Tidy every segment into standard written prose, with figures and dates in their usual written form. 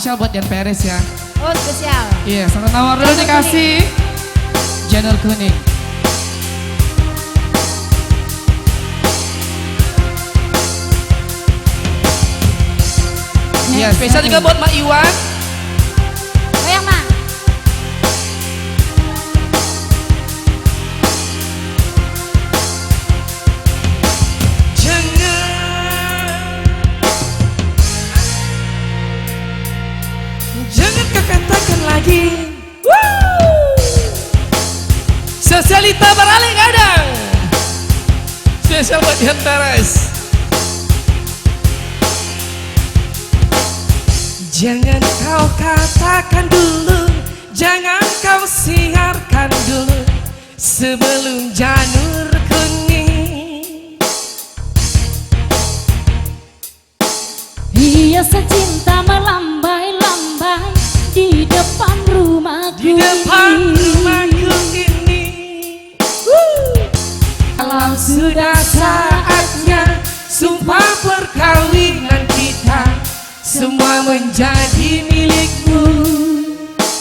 Spesial buat Dian Perez ya. Oh spesial. Iya, satu nawar dulu dikasih Janur Kuning. Iya, spesial juga buat Mak Iwan. Goyang Mak. Jangan kau katakan lagi. Sosialita beralih kadang. Spesial buat Dian Perez. Jangan kau katakan dulu, jangan kau siarkan dulu sebelum janur kuning. Hiasan cinta melambai-lambai di depan rumahku. Di depan rumahku ini. Kalau sudah saatnya sumpah perkawinan kita, semua menjadi milikmu.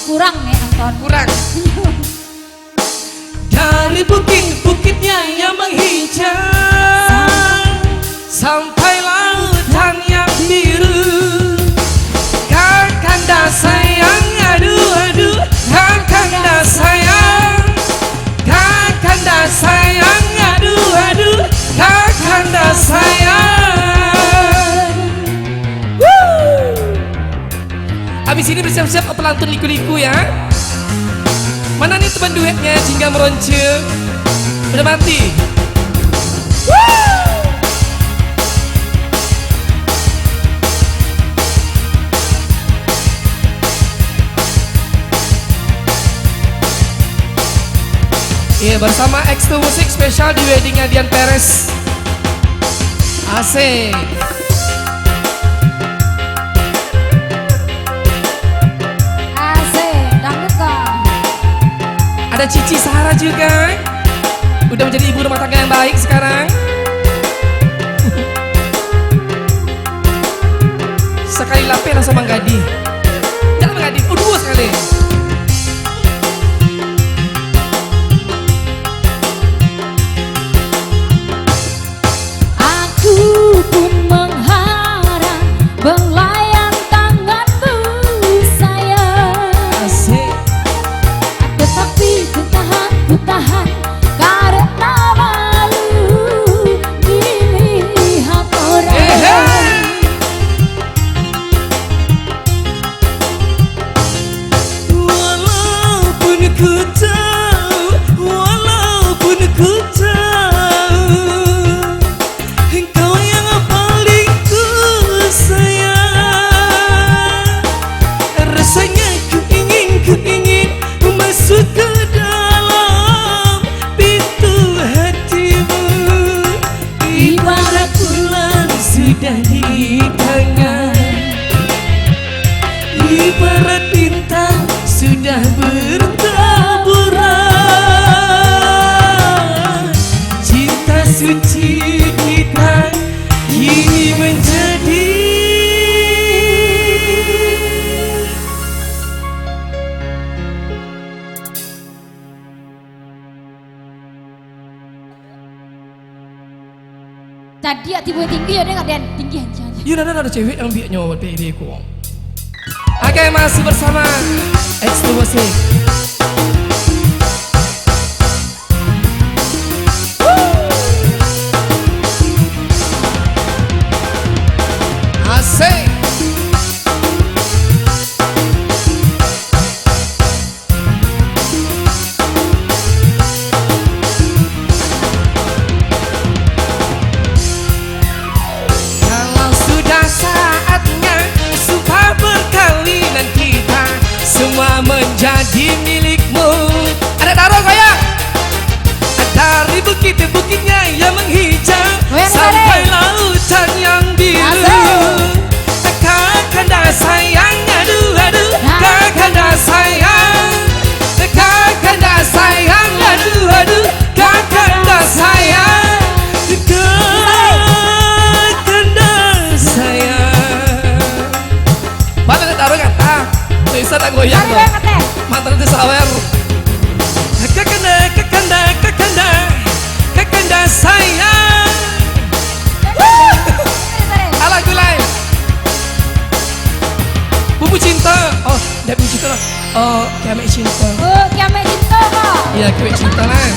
Kurang nih Anton. Kurang. Dari bukit-bukitnya yang menghijau sampai lautan yang biru, Kakanda sayang, aduh aduh, Kakanda sayang, Kakanda sayang, aduh aduh, Kakanda sayang. Habis ini bersiap-siap pelantun liku-liku ya. Mana nih teman duetnya Jingga Meronce? Udah mati. Iya, bersama X2 Musik spesial di weddingnya Dian Perez. Asik. Ada Cici Sarah juga, udah menjadi ibu rumah tangga yang baik sekarang. Sekali lape langsung menggadi. Jangan menggadi, dua sekali. Aku pun mengharap belayan tanganmu sayang. Asik. Tetapi ku tahan karena malu dilihat orang. Walaupun ku tahu, engkau yang paling ku sayang. Rasanya ku ingin masuk ke dalam pintu hatimu, ibarat bulan sudah di tangan, ibarat bintang sudah bertaburan. Cinta suci kita kini menjadi Tadi tiba tinggi ya nggak dan tinggi aja. iya, ada cewek yang biar nyawat PD ku. Oke, masih bersama X2 Musik. Asik. Kalau sudah saatnya sumpah perkawinan kita, semua menjadi bisa tak goyang Mari loh. banget deh. Mantan itu sawer. Kekanda, kekanda, kekanda, kekanda sayang. Alah gulai. Bumbu cinta. Oh, dah bumbu cinta lah. Oh, kiamat cinta. Oh, kiamat cinta kok. Iya, kiamat cinta lah.